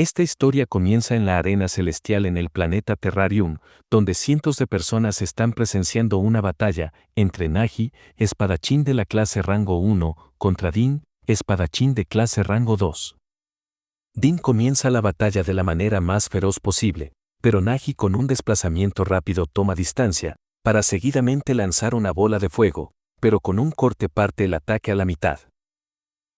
Esta historia comienza en la arena celestial en el planeta Terrarium, donde cientos de personas están presenciando una batalla entre Nagi, espadachín de la clase rango 1, contra Din, espadachín de clase rango 2. Din comienza la batalla de la manera más feroz posible, pero Nagi con un desplazamiento rápido toma distancia, para seguidamente lanzar una bola de fuego, pero con un corte parte el ataque a la mitad.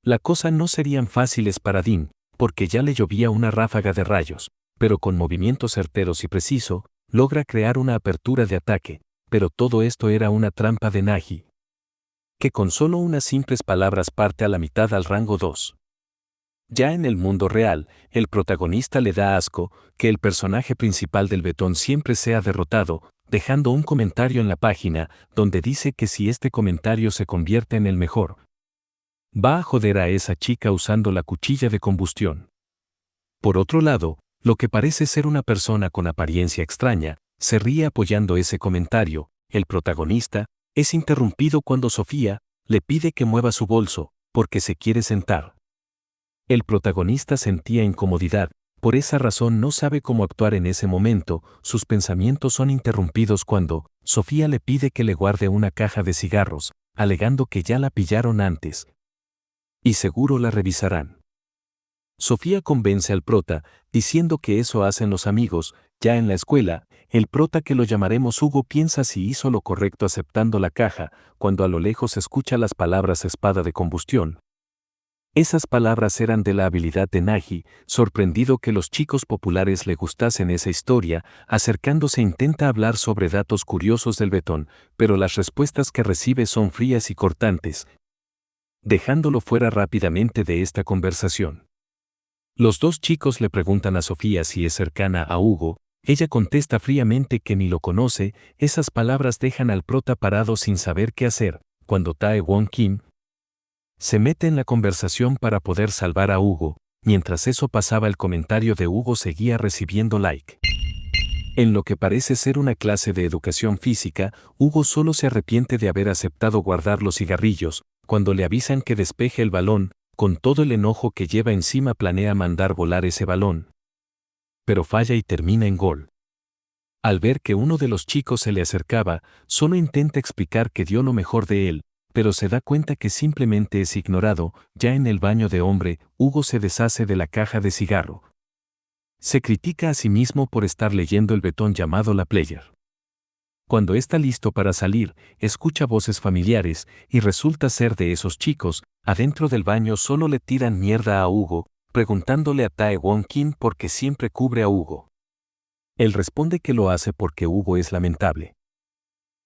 La cosa no serían fáciles para Din, porque ya le llovía una ráfaga de rayos, pero con movimientos certeros y preciso, logra crear una apertura de ataque, pero todo esto era una trampa de Nagi, que con solo unas simples palabras parte a la mitad al rango 2. Ya en el mundo real, el protagonista le da asco que el personaje principal del betón siempre sea derrotado, dejando un comentario en la página donde dice que si este comentario se convierte en el mejor, va a joder a esa chica usando la cuchilla de combustión. Por otro lado, lo que parece ser una persona con apariencia extraña, se ríe apoyando ese comentario. El protagonista es interrumpido cuando Sofía le pide que mueva su bolso, porque se quiere sentar. El protagonista sentía incomodidad, por esa razón no sabe cómo actuar en ese momento. Sus pensamientos son interrumpidos cuando Sofía le pide que le guarde una caja de cigarros, alegando que ya la pillaron antes y seguro la revisarán. Sofía convence al prota, diciendo que eso hacen los amigos. Ya en la escuela, el prota, que lo llamaremos Hugo, piensa si hizo lo correcto aceptando la caja, cuando a lo lejos escucha las palabras espada de combustión. Esas palabras eran de la habilidad de Nagi. Sorprendido que los chicos populares le gustasen esa historia, acercándose intenta hablar sobre datos curiosos del betón, pero las respuestas que recibe son frías y cortantes, dejándolo fuera rápidamente de esta conversación. Los dos chicos le preguntan a Sofía si es cercana a Hugo. Ella contesta fríamente que ni lo conoce. Esas palabras dejan al prota parado sin saber qué hacer, cuando Tae Won Kim se mete en la conversación para poder salvar a Hugo. Mientras eso pasaba, el comentario de Hugo seguía recibiendo like. En lo que parece ser una clase de educación física, Hugo solo se arrepiente de haber aceptado guardar los cigarrillos. Cuando le avisan que despeje el balón, con todo el enojo que lleva encima planea mandar volar ese balón, pero falla y termina en gol. Al ver que uno de los chicos se le acercaba, solo intenta explicar que dio lo mejor de él, pero se da cuenta que simplemente es ignorado. Ya en el baño de hombre, Hugo se deshace de la caja de cigarro. Se critica a sí mismo por estar leyendo el betón llamado La Player. Cuando está listo para salir, escucha voces familiares y resulta ser de esos chicos. Adentro del baño solo le tiran mierda a Hugo, preguntándole a Tae Won Kim por qué siempre cubre a Hugo. Él responde que lo hace porque Hugo es lamentable.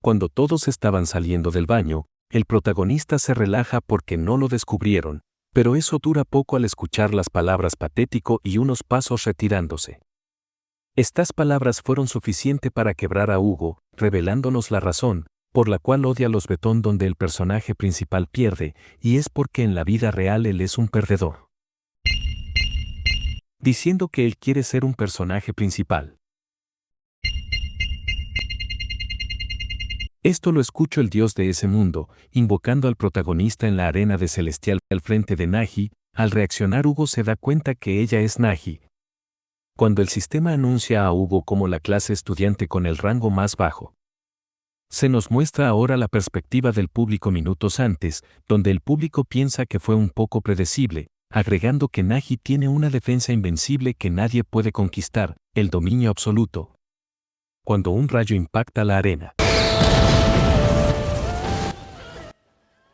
Cuando todos estaban saliendo del baño, el protagonista se relaja porque no lo descubrieron, pero eso dura poco al escuchar las palabras patético y unos pasos retirándose. Estas palabras fueron suficiente para quebrar a Hugo, revelándonos la razón por la cual odia los betón, donde el personaje principal pierde, y es porque en la vida real él es un perdedor. Diciendo que él quiere ser un personaje principal. Esto lo escuchó el dios de ese mundo, invocando al protagonista en la arena de Celestial al frente de Nagi. Al reaccionar, Hugo se da cuenta que ella es Nagi. Cuando el sistema anuncia a Hugo como la clase estudiante con el rango más bajo, se nos muestra ahora la perspectiva del público minutos antes, donde el público piensa que fue un poco predecible, agregando que Nagi tiene una defensa invencible que nadie puede conquistar, el dominio absoluto. Cuando un rayo impacta la arena,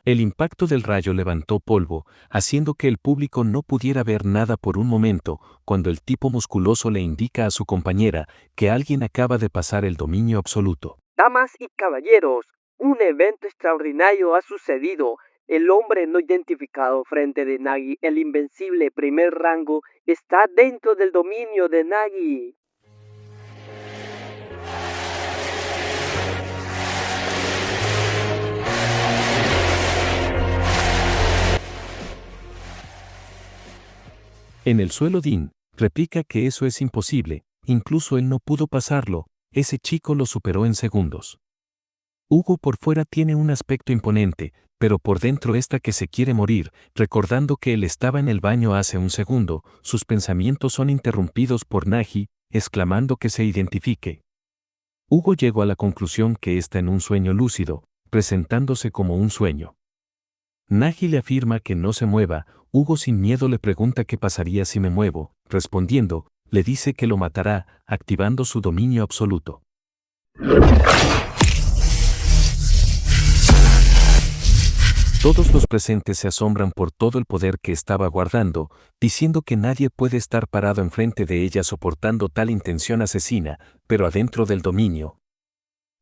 el impacto del rayo levantó polvo, haciendo que el público no pudiera ver nada por un momento. Cuando el tipo musculoso le indica a su compañera que alguien acaba de pasar el dominio absoluto. Damas y caballeros, un evento extraordinario ha sucedido. El hombre no identificado frente de Nagi, el invencible primer rango, está dentro del dominio de Nagi. En el suelo, Din replica que eso es imposible, incluso él no pudo pasarlo, ese chico lo superó en segundos. Hugo por fuera tiene un aspecto imponente, pero por dentro está que se quiere morir, recordando que él estaba en el baño hace un segundo. Sus pensamientos son interrumpidos por Nagi, exclamando que se identifique. Hugo llegó a la conclusión que está en un sueño lúcido, presentándose como un sueño. Nagi le afirma que no se mueva. Hugo sin miedo le pregunta qué pasaría si me muevo. Respondiendo, le dice que lo matará, activando su dominio absoluto. Todos los presentes se asombran por todo el poder que estaba guardando, diciendo que nadie puede estar parado enfrente de ella soportando tal intención asesina, pero adentro del dominio.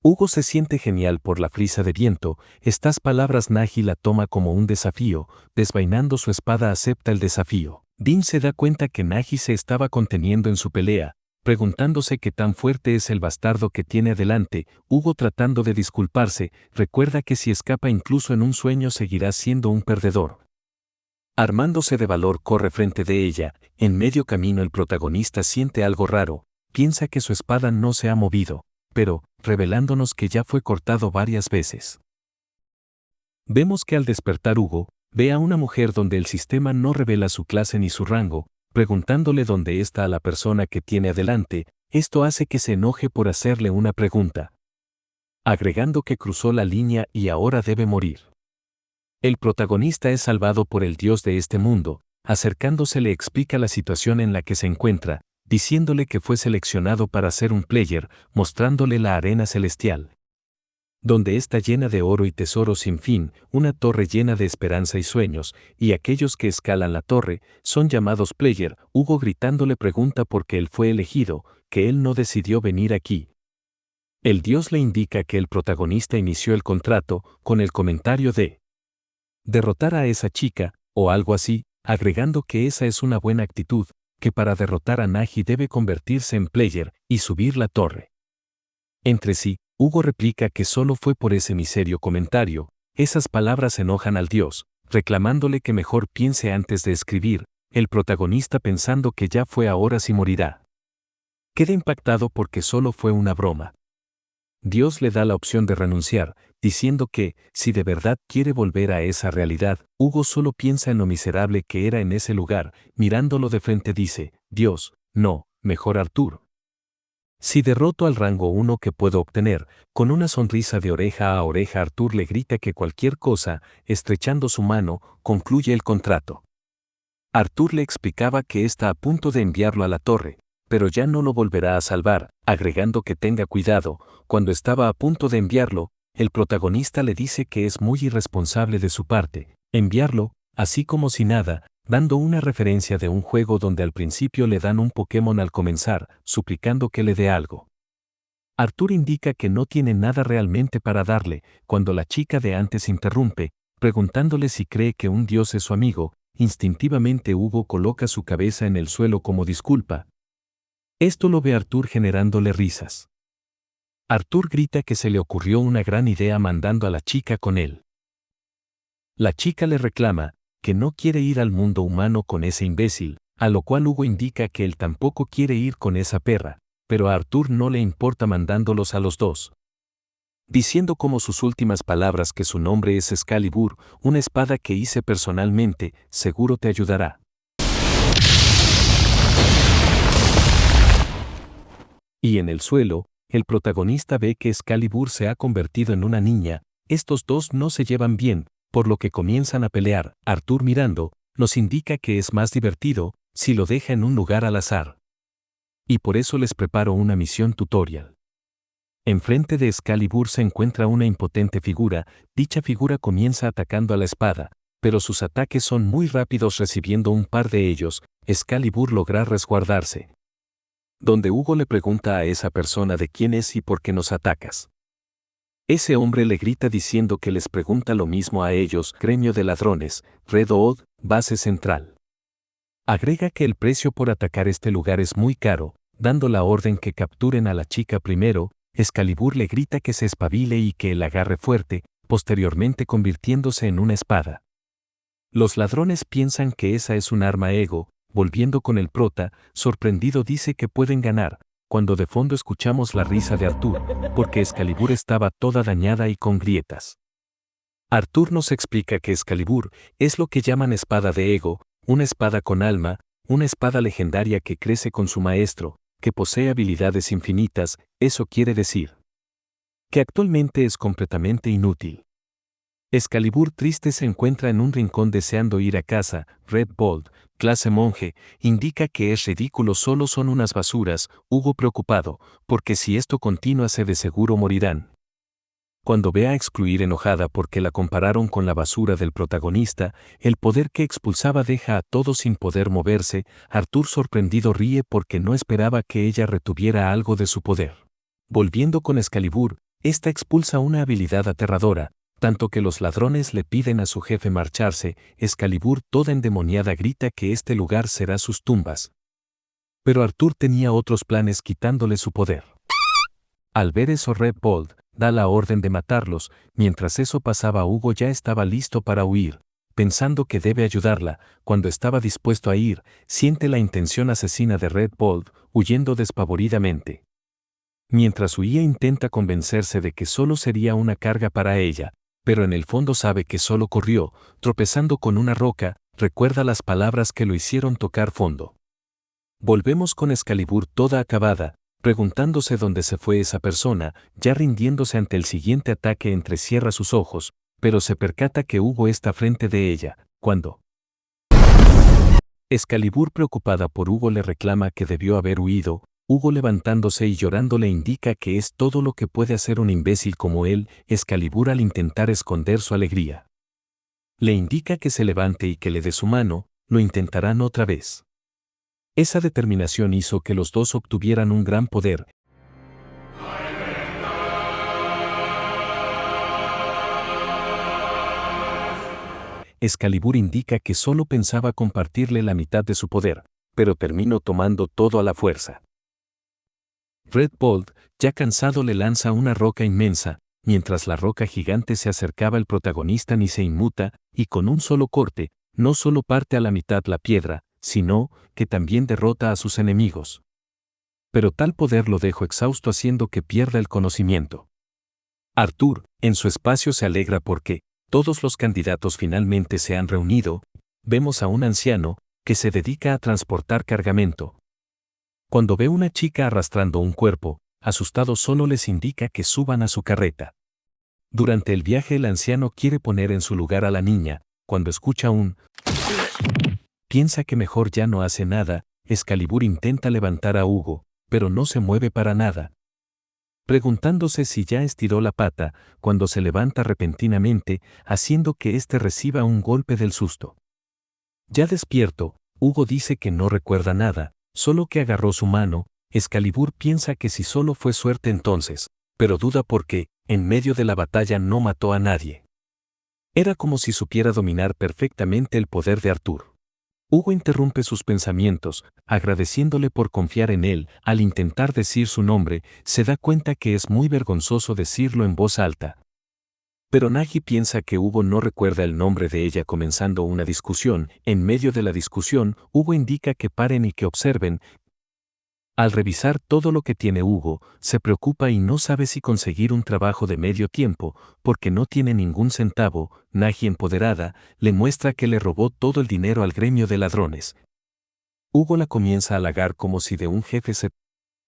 Hugo se siente genial por la frisa de viento. Estas palabras Nagi la toma como un desafío. Desvainando su espada acepta el desafío. Dean se da cuenta que Nagi se estaba conteniendo en su pelea, preguntándose qué tan fuerte es el bastardo que tiene adelante. Hugo, tratando de disculparse, recuerda que si escapa incluso en un sueño seguirá siendo un perdedor. Armándose de valor, corre frente de ella. En medio camino el protagonista siente algo raro. Piensa que su espada no se ha movido, pero, revelándonos que ya fue cortado varias veces. Vemos que al despertar Hugo, ve a una mujer donde el sistema no revela su clase ni su rango, preguntándole dónde está a la persona que tiene adelante. Esto hace que se enoje por hacerle una pregunta, agregando que cruzó la línea y ahora debe morir. El protagonista es salvado por el dios de este mundo. Acercándose le explica la situación en la que se encuentra, diciéndole que fue seleccionado para ser un player, mostrándole la arena celestial, donde está llena de oro y tesoros sin fin, una torre llena de esperanza y sueños, y aquellos que escalan la torre son llamados player. Hugo gritando le pregunta por qué él fue elegido, que él no decidió venir aquí. El dios le indica que el protagonista inició el contrato con el comentario de derrotar a esa chica, o algo así, agregando que esa es una buena actitud, que para derrotar a Nagi debe convertirse en player y subir la torre. Entre sí, Hugo replica que solo fue por ese miserio comentario. Esas palabras enojan al dios, reclamándole que mejor piense antes de escribir. El protagonista, pensando que ya fue ahora sí morirá, queda impactado porque solo fue una broma. Dios le da la opción de renunciar, diciendo que, si de verdad quiere volver a esa realidad, Hugo solo piensa en lo miserable que era en ese lugar. Mirándolo de frente dice, Dios, no, mejor Arthur. Si derroto al rango 1 que puedo obtener, con una sonrisa de oreja a oreja Arthur le grita que cualquier cosa, estrechando su mano, concluye el contrato. Arthur le explicaba que está a punto de enviarlo a la torre, pero ya no lo volverá a salvar, agregando que tenga cuidado. Cuando estaba a punto de enviarlo, el protagonista le dice que es muy irresponsable de su parte enviarlo, así como si nada, dando una referencia de un juego donde al principio le dan un Pokémon al comenzar, suplicando que le dé algo. Arthur indica que no tiene nada realmente para darle, cuando la chica de antes interrumpe, preguntándole si cree que un dios es su amigo. Instintivamente Hugo coloca su cabeza en el suelo como disculpa. Esto lo ve Arthur generándole risas. Arthur grita que se le ocurrió una gran idea mandando a la chica con él. La chica le reclama que no quiere ir al mundo humano con ese imbécil, a lo cual Hugo indica que él tampoco quiere ir con esa perra, pero a Arthur no le importa mandándolos a los dos, diciendo como sus últimas palabras que su nombre es Excalibur, una espada que hice personalmente, seguro te ayudará. Y en el suelo, el protagonista ve que Excalibur se ha convertido en una niña. Estos dos no se llevan bien, por lo que comienzan a pelear. Arthur, mirando, nos indica que es más divertido si lo deja en un lugar al azar. Y por eso les preparo una misión tutorial. Enfrente de Excalibur se encuentra una impotente figura. Dicha figura comienza atacando a la espada, pero sus ataques son muy rápidos. Recibiendo un par de ellos, Excalibur logra resguardarse. Donde Hugo le pregunta a esa persona de quién es y por qué nos atacas. Ese hombre le grita diciendo que les pregunta lo mismo a ellos. Gremio de ladrones, Red Odd, base central. Agrega que el precio por atacar este lugar es muy caro, dando la orden que capturen a la chica primero. Excalibur le grita que se espabile y que la agarre fuerte, posteriormente convirtiéndose en una espada. Los ladrones piensan que esa es un arma ego. Volviendo con el prota, sorprendido dice que pueden ganar, cuando de fondo escuchamos la risa de Arthur, porque Excalibur estaba toda dañada y con grietas. Arthur nos explica que Excalibur es lo que llaman espada de ego, una espada con alma, una espada legendaria que crece con su maestro, que posee habilidades infinitas. Eso quiere decir que actualmente es completamente inútil. Excalibur triste se encuentra en un rincón deseando ir a casa. Red Bold, clase monje, indica que es ridículo, solo son unas basuras. Hugo preocupado, porque si esto continúa de seguro morirán. Cuando ve a Excluir enojada porque la compararon con la basura del protagonista, el poder que expulsaba deja a todos sin poder moverse. Arthur sorprendido ríe porque no esperaba que ella retuviera algo de su poder. Volviendo con Excalibur, esta expulsa una habilidad aterradora, tanto que los ladrones le piden a su jefe marcharse. Excalibur toda endemoniada grita que este lugar será sus tumbas. Pero Arthur tenía otros planes quitándole su poder. Al ver eso, Red Bold da la orden de matarlos. Mientras eso pasaba, Hugo ya estaba listo para huir, pensando que debe ayudarla. Cuando estaba dispuesto a ir, siente la intención asesina de Red Bold, huyendo despavoridamente. Mientras huía intenta convencerse de que solo sería una carga para ella, pero en el fondo sabe que solo corrió, tropezando con una roca. Recuerda las palabras que lo hicieron tocar fondo. Volvemos con Excalibur toda acabada, preguntándose dónde se fue esa persona. Ya rindiéndose ante el siguiente ataque, entrecierra sus ojos, pero se percata que Hugo está frente de ella. Cuando Excalibur, preocupada por Hugo, le reclama que debió haber huido, Hugo, levantándose y llorando, le indica que es todo lo que puede hacer un imbécil como él. Excalibur, al intentar esconder su alegría, le indica que se levante y que le dé su mano. Lo intentarán otra vez. Esa determinación hizo que los dos obtuvieran un gran poder. Excalibur indica que solo pensaba compartirle la mitad de su poder, pero terminó tomando todo a la fuerza. Red Bold, ya cansado, le lanza una roca inmensa. Mientras la roca gigante se acercaba, el protagonista ni se inmuta, y con un solo corte, no solo parte a la mitad la piedra, sino que también derrota a sus enemigos. Pero tal poder lo dejó exhausto, haciendo que pierda el conocimiento. Arthur, en su espacio, se alegra porque todos los candidatos finalmente se han reunido. Vemos a un anciano que se dedica a transportar cargamento. Cuando ve una chica arrastrando un cuerpo, asustado solo les indica que suban a su carreta. Durante el viaje, el anciano quiere poner en su lugar a la niña. Cuando escucha un piensa que mejor ya no hace nada. Excalibur intenta levantar a Hugo, pero no se mueve para nada, preguntándose si ya estiró la pata, cuando se levanta repentinamente, haciendo que éste reciba un golpe del susto. Ya despierto, Hugo dice que no recuerda nada, solo que agarró su mano. Excalibur piensa que si solo fue suerte entonces, pero duda porque, en medio de la batalla, no mató a nadie. Era como si supiera dominar perfectamente el poder de Arthur. Hugo interrumpe sus pensamientos, agradeciéndole por confiar en él. Al intentar decir su nombre, se da cuenta que es muy vergonzoso decirlo en voz alta. Pero Nagi piensa que Hugo no recuerda el nombre de ella, comenzando una discusión. En medio de la discusión, Hugo indica que paren y que observen. Al revisar todo lo que tiene Hugo, se preocupa y no sabe si conseguir un trabajo de medio tiempo, porque no tiene ningún centavo. Nagi, empoderada, le muestra que le robó todo el dinero al gremio de ladrones. Hugo la comienza a halagar como si de un jefe se...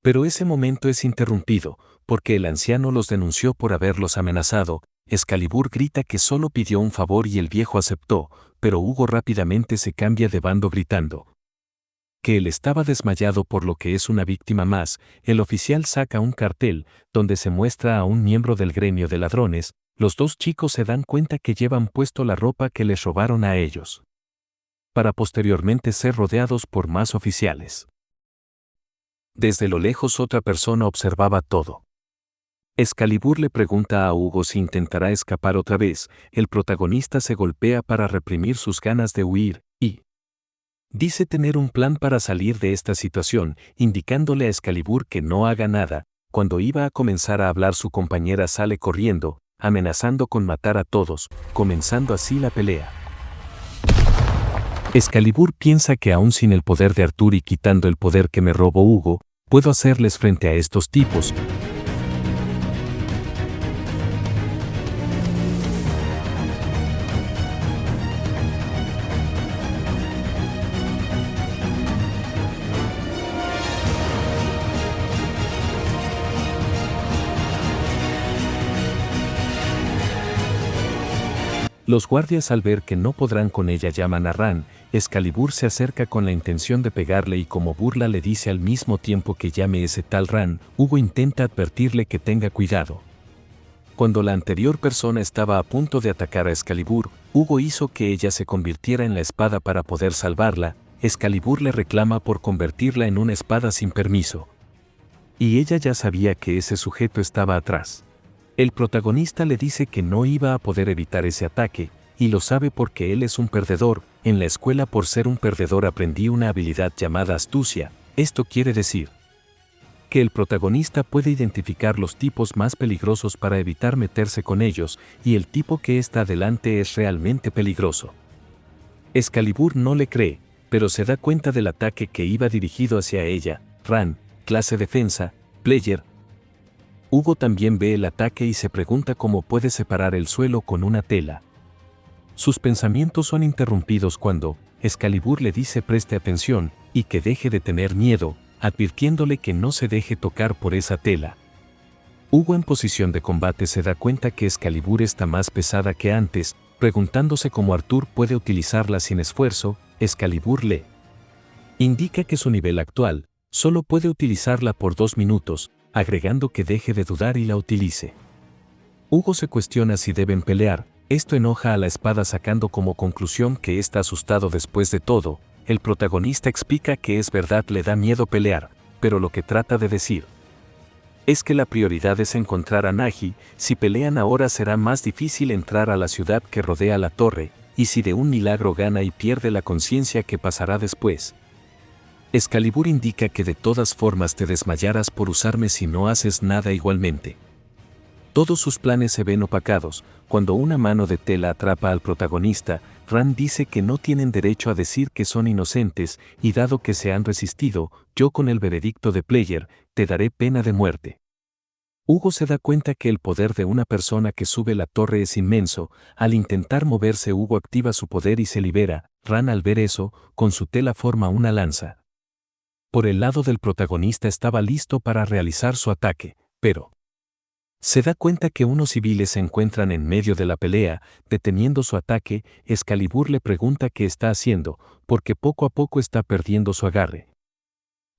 Pero ese momento es interrumpido, porque el anciano los denunció por haberlos amenazado. Excalibur grita que solo pidió un favor y el viejo aceptó, pero Hugo rápidamente se cambia de bando gritando que él estaba desmayado, por lo que es una víctima más. El oficial saca un cartel, donde se muestra a un miembro del gremio de ladrones. Los dos chicos se dan cuenta que llevan puesto la ropa que les robaron a ellos, para posteriormente ser rodeados por más oficiales. Desde lo lejos, otra persona observaba todo. Excalibur le pregunta a Hugo si intentará escapar otra vez. El protagonista se golpea para reprimir sus ganas de huir, y dice tener un plan para salir de esta situación, indicándole a Excalibur que no haga nada. Cuando iba a comenzar a hablar, su compañera sale corriendo, amenazando con matar a todos, comenzando así la pelea. Excalibur piensa que aún sin el poder de Arthur y quitando el poder que me robó Hugo, Puedo hacerles frente a estos tipos. Los guardias, al ver que no podrán con ella, llaman a Ran. Excalibur se acerca con la intención de pegarle y como burla le dice al mismo tiempo que llame ese tal Ran. Hugo intenta advertirle que tenga cuidado. Cuando la anterior persona estaba a punto de atacar a Excalibur, Hugo hizo que ella se convirtiera en la espada para poder salvarla. Excalibur le reclama por convertirla en una espada sin permiso. Y ella ya sabía que ese sujeto estaba atrás. El protagonista le dice que no iba a poder evitar ese ataque, y lo sabe porque él es un perdedor. En la escuela, por ser un perdedor, aprendí una habilidad llamada astucia. Esto quiere decir que el protagonista puede identificar los tipos más peligrosos para evitar meterse con ellos, y el tipo que está delante es realmente peligroso. Excalibur no le cree, pero se da cuenta del ataque que iba dirigido hacia ella. Ran, clase defensa, player. Hugo también ve el ataque y se pregunta cómo puede separar el suelo con una tela. Sus pensamientos son interrumpidos cuando Excalibur le dice preste atención y que deje de tener miedo, advirtiéndole que no se deje tocar por esa tela. Hugo, en posición de combate, se da cuenta que Excalibur está más pesada que antes, preguntándose cómo Arthur puede utilizarla sin esfuerzo. Excalibur le indica que su nivel actual solo puede utilizarla por 2 minutos, agregando que deje de dudar y la utilice. Hugo se cuestiona si deben pelear. Esto enoja a la espada, sacando como conclusión que está asustado. Después de todo, el protagonista explica que es verdad, le da miedo pelear, pero lo que trata de decir es que la prioridad es encontrar a Nagi. Si pelean ahora será más difícil entrar a la ciudad que rodea la torre, y si de un milagro gana y pierde la conciencia, ¿qué pasará después? Excalibur indica que de todas formas te desmayarás por usarme si no haces nada igualmente. Todos sus planes se ven opacados. Cuando una mano de tela atrapa al protagonista, Ran dice que no tienen derecho a decir que son inocentes, y dado que se han resistido, yo, con el veredicto de player, te daré pena de muerte. Hugo se da cuenta que el poder de una persona que sube la torre es inmenso. Al intentar moverse, Hugo activa su poder y se libera. Ran, al ver eso, con su tela forma una lanza. Por el lado del protagonista estaba listo para realizar su ataque, pero se da cuenta que unos civiles se encuentran en medio de la pelea, deteniendo su ataque. Excalibur le pregunta qué está haciendo, porque poco a poco está perdiendo su agarre.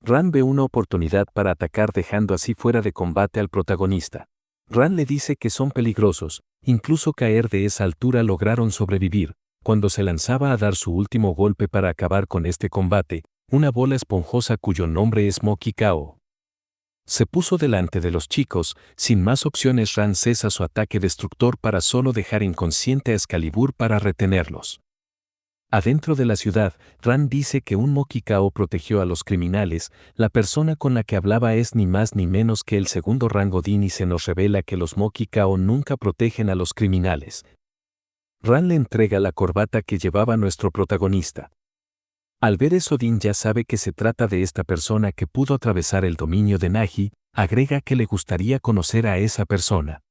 Ran ve una oportunidad para atacar, dejando así fuera de combate al protagonista. Ran le dice que son peligrosos, incluso caer de esa altura lograron sobrevivir. Cuando se lanzaba a dar su último golpe para acabar con este combate, una bola esponjosa cuyo nombre es Moki Kao se puso delante de los chicos. Sin más opciones, Ran cesa su ataque destructor para solo dejar inconsciente a Excalibur para retenerlos. Adentro de la ciudad, Ran dice que un Moki Kao protegió a los criminales. La persona con la que hablaba es ni más ni menos que el segundo rango Din, y se nos revela que los Moki Kao nunca protegen a los criminales. Ran le entrega la corbata que llevaba nuestro protagonista. Al ver eso, Din ya sabe que se trata de esta persona que pudo atravesar el dominio de Nagi. Agrega que le gustaría conocer a esa persona.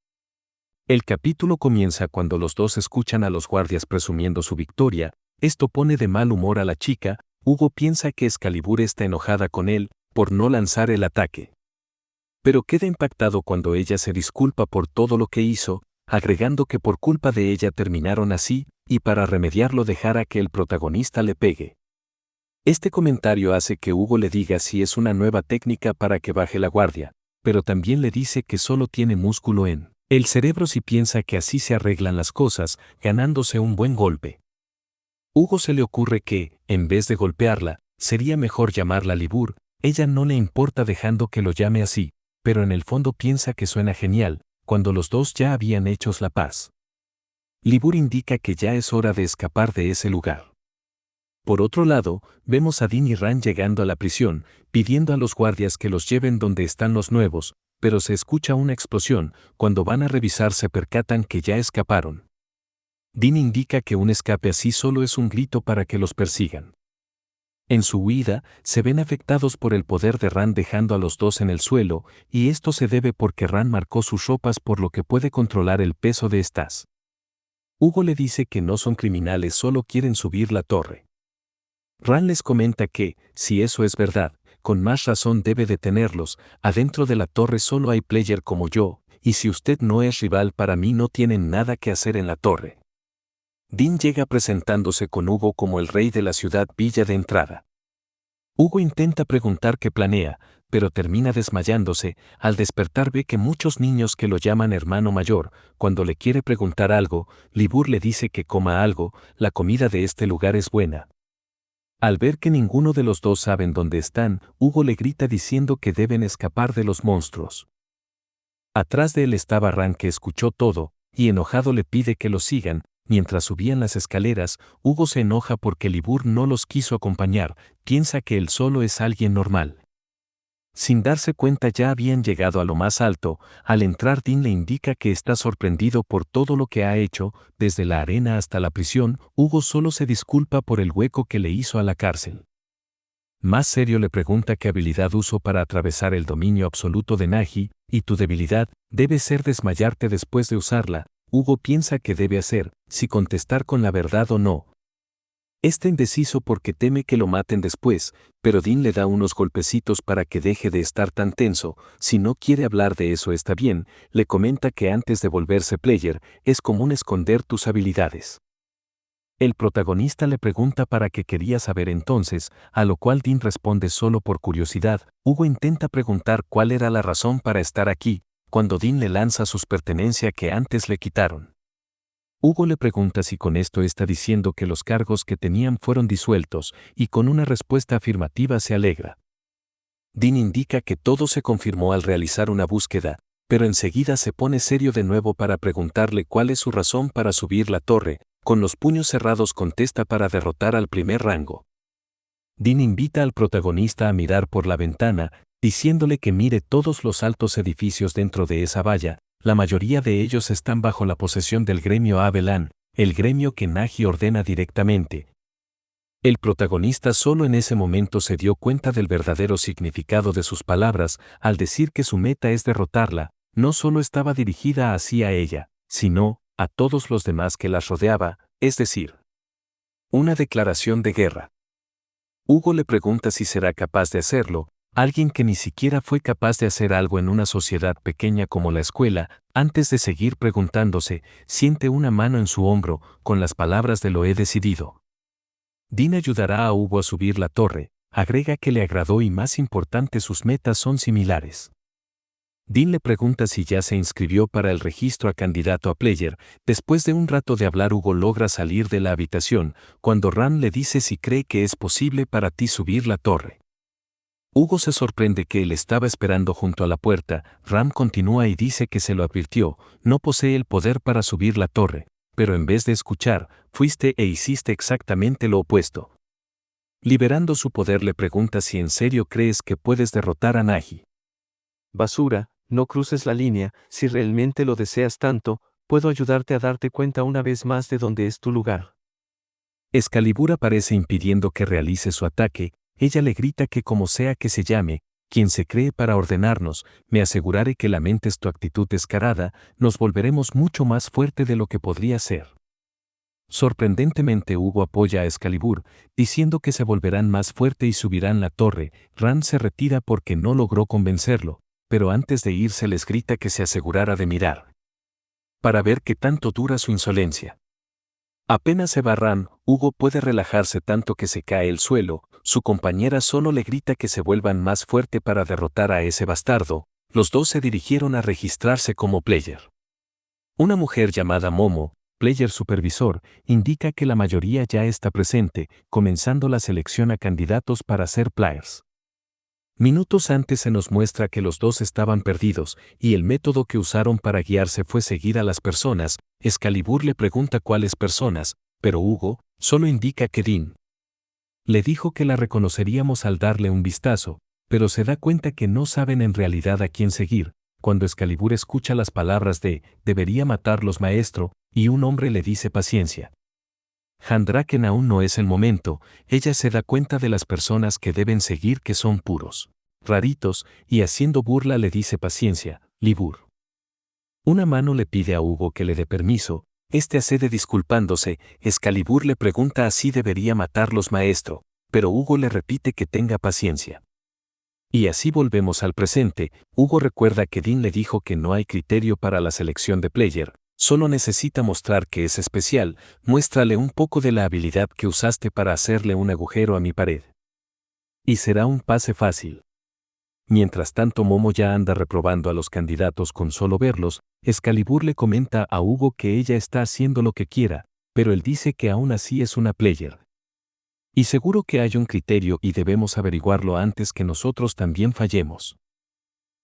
El capítulo comienza cuando los dos escuchan a los guardias presumiendo su victoria. Esto pone de mal humor a la chica. Hugo piensa que Excalibur está enojada con él por no lanzar el ataque, pero queda impactado cuando ella se disculpa por todo lo que hizo, agregando que por culpa de ella terminaron así, y para remediarlo dejará que el protagonista le pegue. Este comentario hace que Hugo le diga si es una nueva técnica para que baje la guardia, pero también le dice que solo tiene músculo en el cerebro si piensa que así se arreglan las cosas, ganándose un buen golpe. Hugo se le ocurre que, en vez de golpearla, sería mejor llamarla Libur. Ella no le importa, dejando que lo llame así, pero en el fondo piensa que suena genial, cuando los dos ya habían hecho la paz. Libur indica que ya es hora de escapar de ese lugar. Por otro lado, vemos a Din y Ran llegando a la prisión, pidiendo a los guardias que los lleven donde están los nuevos, pero se escucha una explosión. Cuando van a revisar se percatan que ya escaparon. Din indica que un escape así solo es un grito para que los persigan. En su huida, se ven afectados por el poder de Ran dejando a los dos en el suelo, y esto se debe porque Ran marcó sus ropas por lo que puede controlar el peso de estas. Hugo le dice que no son criminales, solo quieren subir la torre. Ran les comenta que, si eso es verdad, con más razón debe detenerlos, adentro de la torre solo hay player como yo, y si usted no es rival para mí no tienen nada que hacer en la torre. Dean llega presentándose con Hugo como el rey de la ciudad Villa de entrada. Hugo intenta preguntar qué planea, pero termina desmayándose. Al despertar ve que muchos niños que lo llaman hermano mayor. Cuando le quiere preguntar algo, Libur le dice que coma algo, la comida de este lugar es buena. Al ver que ninguno de los dos saben dónde están, Hugo le grita diciendo que deben escapar de los monstruos. Atrás de él estaba Ran, que escuchó todo, y enojado le pide que lo sigan. Mientras subían las escaleras, Hugo se enoja porque Libur no los quiso acompañar, piensa que él solo es alguien normal. Sin darse cuenta ya habían llegado a lo más alto. Al entrar Dean le indica que está sorprendido por todo lo que ha hecho, desde la arena hasta la prisión. Hugo solo se disculpa por el hueco que le hizo a la cárcel. Más serio le pregunta qué habilidad usó para atravesar el dominio absoluto de Nagi, y tu debilidad debe ser desmayarte después de usarla. Hugo piensa que debe hacer, si contestar con la verdad o no. Está indeciso porque teme que lo maten después, pero Dean le da unos golpecitos para que deje de estar tan tenso. Si no quiere hablar de eso está bien, le comenta que antes de volverse player, es común esconder tus habilidades. El protagonista le pregunta para qué quería saber entonces, a lo cual Dean responde solo por curiosidad. Hugo intenta preguntar cuál era la razón para estar aquí, cuando Dean le lanza sus pertenencias que antes le quitaron. Hugo le pregunta si con esto está diciendo que los cargos que tenían fueron disueltos, y con una respuesta afirmativa se alegra. Dean indica que todo se confirmó al realizar una búsqueda, pero enseguida se pone serio de nuevo para preguntarle cuál es su razón para subir la torre. Con los puños cerrados contesta para derrotar al primer rango. Dean invita al protagonista a mirar por la ventana, diciéndole que mire todos los altos edificios dentro de esa valla. La mayoría de ellos están bajo la posesión del gremio Abelan, el gremio que Nagi ordena directamente. El protagonista solo en ese momento se dio cuenta del verdadero significado de sus palabras. Al decir que su meta es derrotarla, no solo estaba dirigida hacia ella, sino a todos los demás que las rodeaba, es decir, una declaración de guerra. Hugo le pregunta si será capaz de hacerlo. Alguien que ni siquiera fue capaz de hacer algo en una sociedad pequeña como la escuela. Antes de seguir preguntándose, siente una mano en su hombro, con las palabras de lo he decidido. Dean ayudará a Hugo a subir la torre, agrega que le agradó y más importante sus metas son similares. Dean le pregunta si ya se inscribió para el registro a candidato a player. Después de un rato de hablar Hugo logra salir de la habitación, cuando Ran le dice si cree que es posible para ti subir la torre. Hugo se sorprende que él estaba esperando junto a la puerta. Ram continúa y dice que se lo advirtió, no posee el poder para subir la torre, pero en vez de escuchar, fuiste e hiciste exactamente lo opuesto. Liberando su poder le pregunta si en serio crees que puedes derrotar a Nagi. Basura, no cruces la línea. Si realmente lo deseas tanto, puedo ayudarte a darte cuenta una vez más de dónde es tu lugar. Excalibur aparece impidiendo que realice su ataque. Ella le grita que como sea que se llame, quien se cree para ordenarnos, me aseguraré que lamentes tu actitud descarada, nos volveremos mucho más fuerte de lo que podría ser. Sorprendentemente Hugo apoya a Excalibur, diciendo que se volverán más fuerte y subirán la torre. Ran se retira porque no logró convencerlo, pero antes de irse les grita que se asegurara de mirar, para ver qué tanto dura su insolencia. Apenas se va Ran, Hugo puede relajarse tanto que se cae el suelo. Su compañera solo le grita que se vuelvan más fuerte para derrotar a ese bastardo. Los dos se dirigieron a registrarse como player. Una mujer llamada Momo, player supervisor, indica que la mayoría ya está presente, comenzando la selección a candidatos para ser players. Minutos antes se nos muestra que los dos estaban perdidos, y el método que usaron para guiarse fue seguir a las personas. Excalibur le pregunta cuáles personas, pero Hugo solo indica que Dean. Le dijo que la reconoceríamos al darle un vistazo, pero se da cuenta que no saben en realidad a quién seguir. Cuando Excalibur escucha las palabras de «debería matarlos maestro», y un hombre le dice paciencia. Handraken aún no es el momento, ella se da cuenta de las personas que deben seguir que son puros, raritos, y haciendo burla le dice paciencia, Libur. Una mano le pide a Hugo que le dé permiso, este accede disculpándose, Excalibur le pregunta si debería matarlos maestro, pero Hugo le repite que tenga paciencia. Y así volvemos al presente, Hugo recuerda que Dean le dijo que no hay criterio para la selección de player, solo necesita mostrar que es especial, muéstrale un poco de la habilidad que usaste para hacerle un agujero a mi pared. Y será un pase fácil. Mientras tanto Momo ya anda reprobando a los candidatos con solo verlos, Excalibur le comenta a Hugo que ella está haciendo lo que quiera, pero él dice que aún así es una player. Y seguro que hay un criterio y debemos averiguarlo antes que nosotros también fallemos.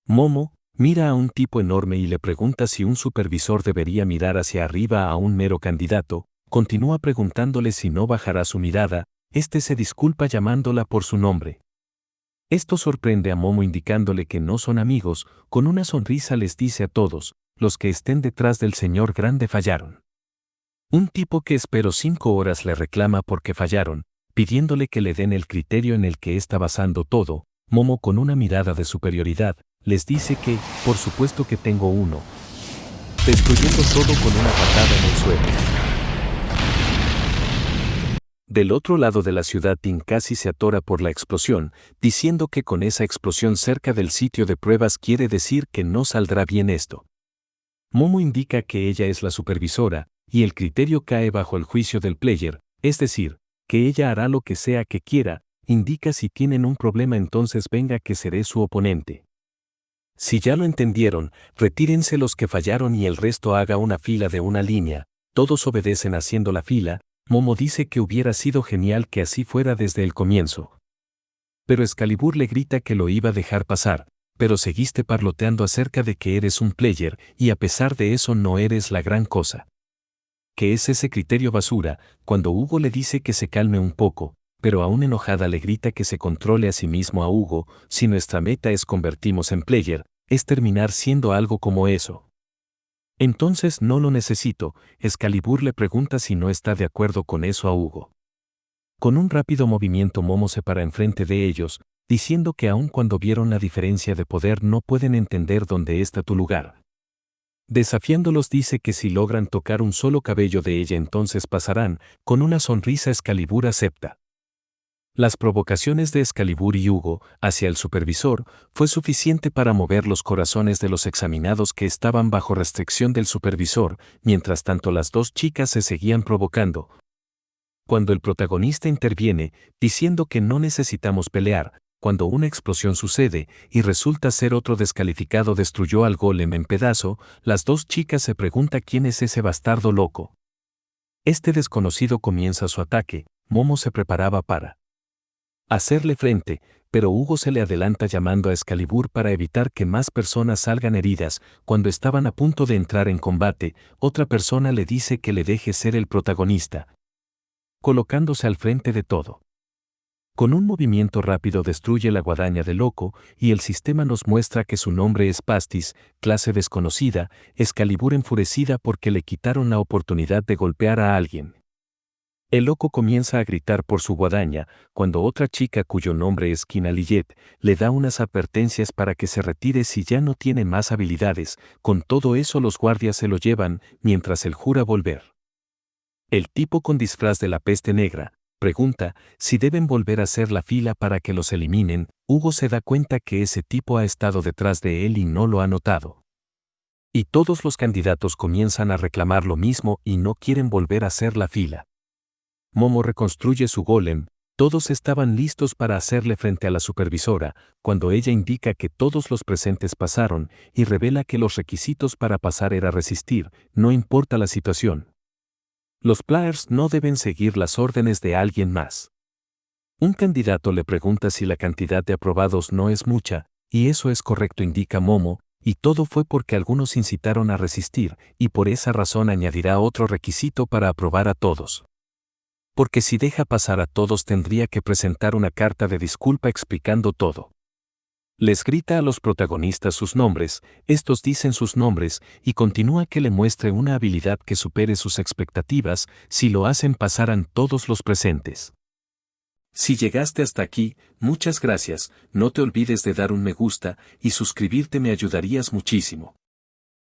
Momo mira a un tipo enorme y le pregunta si un supervisor debería mirar hacia arriba a un mero candidato, continúa preguntándole si no bajará su mirada, este se disculpa llamándola por su nombre. Esto sorprende a Momo indicándole que no son amigos, con una sonrisa les dice a todos, los que estén detrás del señor grande fallaron. Un tipo que esperó 5 horas le reclama porque fallaron, pidiéndole que le den el criterio en el que está basando todo. Momo con una mirada de superioridad, les dice que, por supuesto que tengo uno. Destruyendo todo con una patada en el suelo. Del otro lado de la ciudad Dean casi se atora por la explosión, diciendo que con esa explosión cerca del sitio de pruebas quiere decir que no saldrá bien esto. Momo indica que ella es la supervisora, y el criterio cae bajo el juicio del player, es decir, que ella hará lo que sea que quiera, indica si tienen un problema entonces venga que seré su oponente. Si ya lo entendieron, retírense los que fallaron y el resto haga una fila de una línea, todos obedecen haciendo la fila. Momo dice que hubiera sido genial que así fuera desde el comienzo. Pero Excalibur le grita que lo iba a dejar pasar, pero seguiste parloteando acerca de que eres un player y a pesar de eso no eres la gran cosa. ¿Qué es ese criterio basura? Cuando Hugo le dice que se calme un poco, pero aún enojada le grita que se controle a sí mismo a Hugo, si nuestra meta es convertirnos en player, es terminar siendo algo como eso. Entonces no lo necesito, Excalibur le pregunta si no está de acuerdo con eso a Hugo. Con un rápido movimiento Momo se para enfrente de ellos, diciendo que aun cuando vieron la diferencia de poder no pueden entender dónde está tu lugar. Desafiándolos dice que si logran tocar un solo cabello de ella entonces pasarán, con una sonrisa Excalibur acepta. Las provocaciones de Excalibur y Hugo hacia el supervisor fue suficiente para mover los corazones de los examinados que estaban bajo restricción del supervisor, mientras tanto las dos chicas se seguían provocando. Cuando el protagonista interviene, diciendo que no necesitamos pelear, cuando una explosión sucede y resulta ser otro descalificado destruyó al golem en pedazo, las dos chicas se preguntan quién es ese bastardo loco. Este desconocido comienza su ataque, Momo se preparaba para hacerle frente, pero Hugo se le adelanta llamando a Excalibur para evitar que más personas salgan heridas. Cuando estaban a punto de entrar en combate, otra persona le dice que le deje ser el protagonista, colocándose al frente de todo. Con un movimiento rápido destruye la guadaña de loco y el sistema nos muestra que su nombre es Pastis, clase desconocida, Excalibur enfurecida porque le quitaron la oportunidad de golpear a alguien. El loco comienza a gritar por su guadaña, cuando otra chica cuyo nombre es Kinalillet le da unas advertencias para que se retire si ya no tiene más habilidades, con todo eso los guardias se lo llevan, mientras él jura volver. El tipo con disfraz de la peste negra pregunta si deben volver a hacer la fila para que los eliminen. Hugo se da cuenta que ese tipo ha estado detrás de él y no lo ha notado. Y todos los candidatos comienzan a reclamar lo mismo y no quieren volver a hacer la fila. Momo reconstruye su golem, todos estaban listos para hacerle frente a la supervisora, cuando ella indica que todos los presentes pasaron y revela que los requisitos para pasar era resistir, no importa la situación. Los players no deben seguir las órdenes de alguien más. Un candidato le pregunta si la cantidad de aprobados no es mucha, y eso es correcto indica Momo, y todo fue porque algunos incitaron a resistir, y por esa razón añadirá otro requisito para aprobar a todos. Porque si deja pasar a todos tendría que presentar una carta de disculpa explicando todo. Les grita a los protagonistas sus nombres, estos dicen sus nombres y continúa que le muestre una habilidad que supere sus expectativas, si lo hacen pasarán todos los presentes. Si llegaste hasta aquí, muchas gracias, no te olvides de dar un me gusta y suscribirte, me ayudarías muchísimo.